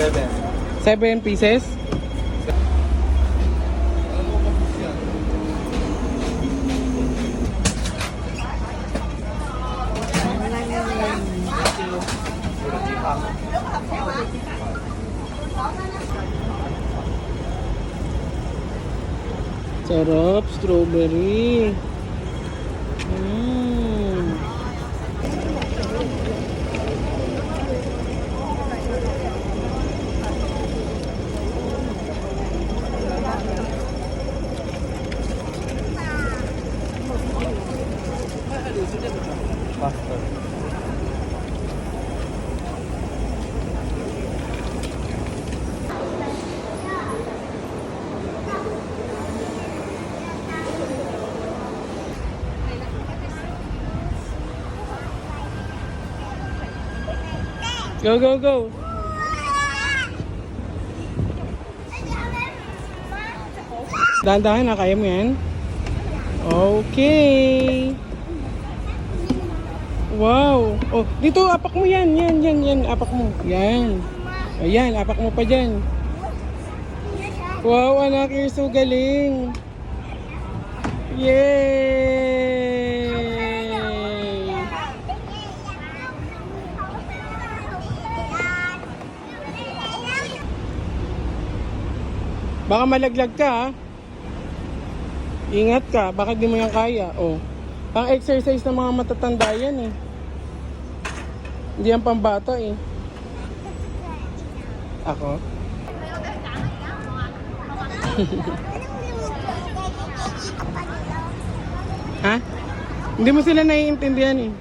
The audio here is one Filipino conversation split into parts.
7 pieces? Sarap, strawberry. Go, go, go. Dahan-dahan na, kaya mo yan? Okay. Wow. Oh, dito, apak mo yan. Yan. Apak mo. Yan. Ayan, apak mo pa dyan. Wow, anak, you're so galing. Yay! Baka malaglag ka, ha? Ingat ka, baka di mo yan kaya. Oh. Pang exercise ng mga matatanda yan eh. Hindi yan pambata eh. Ako? Ha? Hindi mo sila naiintindihan eh.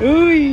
Uy!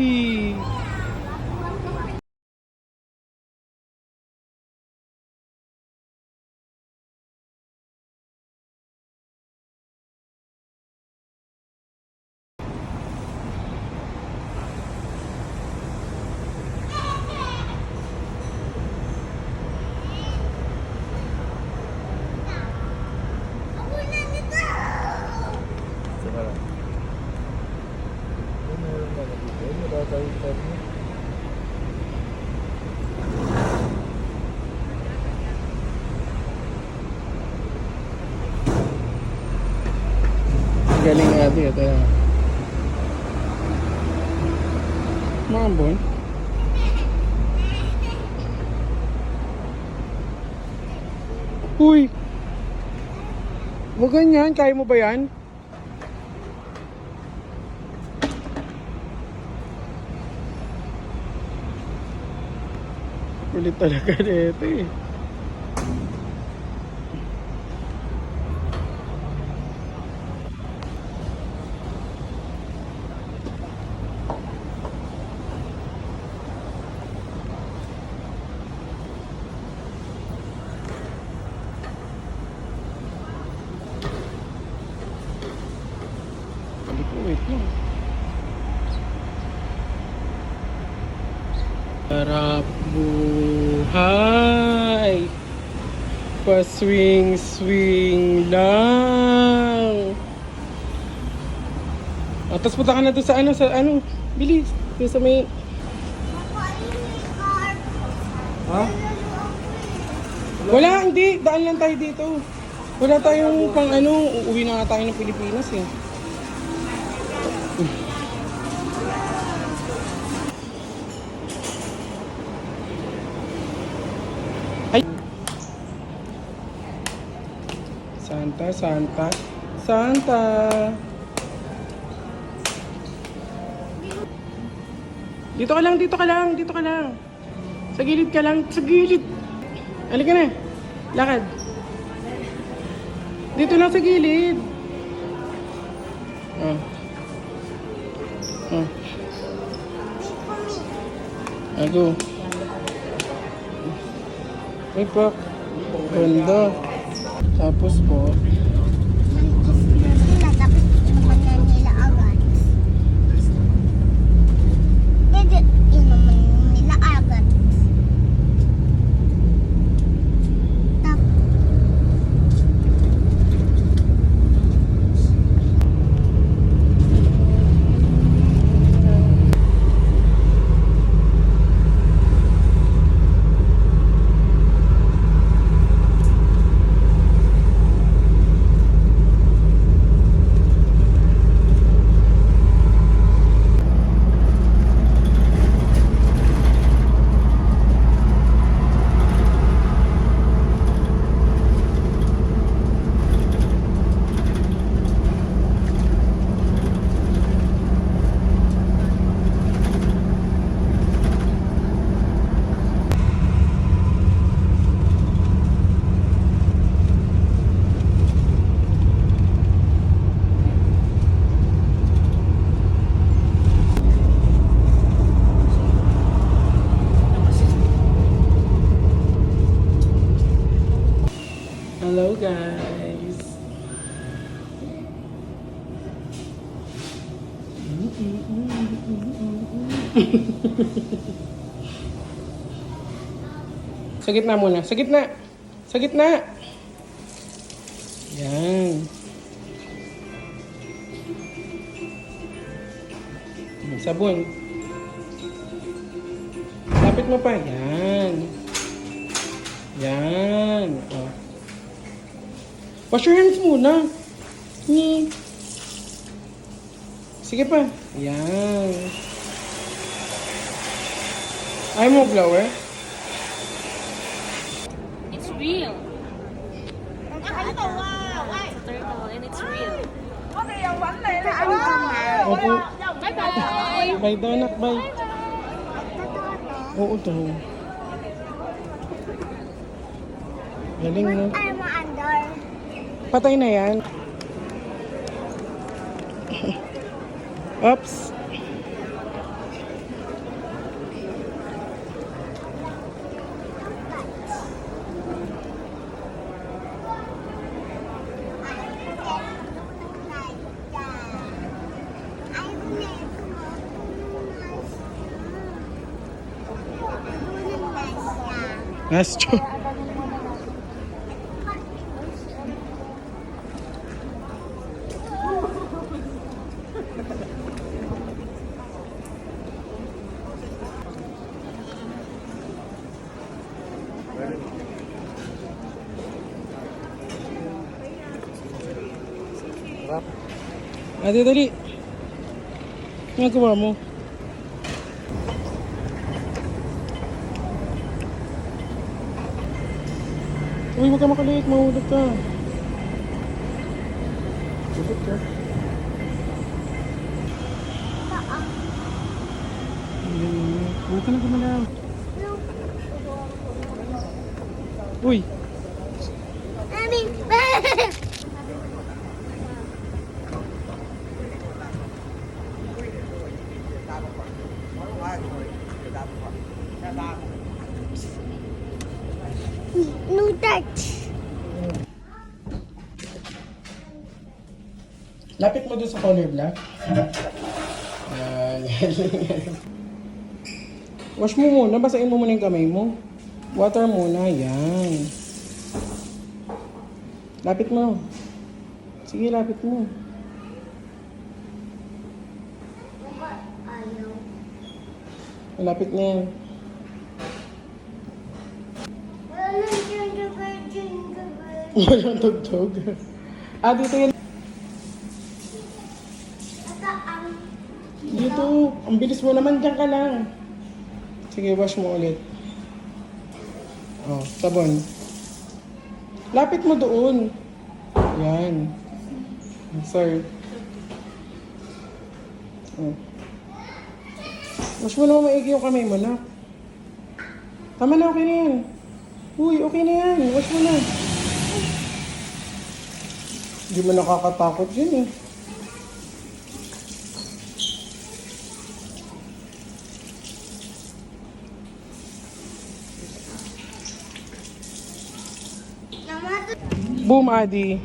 Galing nga ito yun. Mambon. Uy! Huwag ganyan, kaya mo ba yan? Ulit talaga dito eh. Wait lang. Sarap buhay. Pa-swing-swing lang. O, tapos punta ka na doon sa ano, bilis. Doon sa may... Ha? Wala, hindi. Daan lang tayo dito. Wala tayong pang ano, uuwi na nga tayo ng Pilipinas eh. Ay. Santa. Dito ka lang. Sa gilid ka lang, Halika na. Lakad. Dito lang sa gilid. Ako. Ay pa. Ganda. Tapos po. nice. Sa gitna muna. Sa gitna. Sa gitna. Yan. Sabon. Lapit mo pa. Yan. Yan. Oh. Wash your hands muna. Ni. Sige pa. Yan. Ayaw mo blower? It's real. It's a turtle and it's real. Opo. Bye-bye. Bye daw, anak. Bye. Oo daw. Galing, no? I'm under. Patay na yan. Oops. That's true. Ate, dali. Ano gawa mo? Uy, huwag ka makaliit. Mahulog ka. Hulog ka. Huwag ka na gumalaw. Uy. No touch. Lapit mo dun sa color black. Yan. Wash mo muna. Basahin mo muna yung kamay mo. Water muna. Yan. Lapit mo. Sige, lapit mo. Malapit na yan. Walang tugtog. Ah, dito yan. Dito. Ang bilis mo naman. Diyan ka lang. Sige, wash mo ulit. Oh, sabon. Lapit mo doon. Yan. Sir. Oh. Wash mo naman maigi yung kamay mo na. Tama na, okay na yan. Uy, okay na yan. Wash mo na. Hindi mo nakakatakot yun eh. Boom, Adi.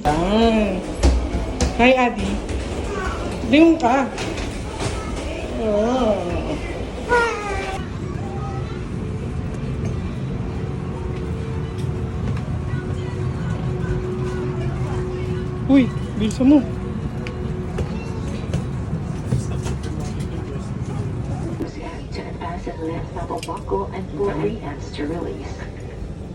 Yan. Hi, Adi. Lingon ka. Oh. Uy, bilisan mo. To advance and lift level buckle and pull 3 hands to release.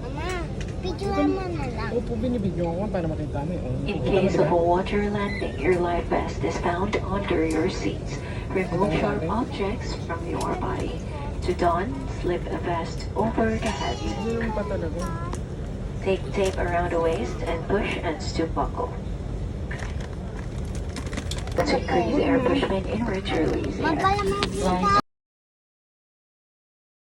Mama, picturean mo na lang. Opo, binibigyan ko para makita mo. In case of a water landing, your life vest is found under your seats. Remove sharp objects from your body. To don, slip a vest over the head. Hindi naman pa talaga. Take tape around the waist and push ends to buckle. To increase air pushment in rich release air. Magpalaman kita.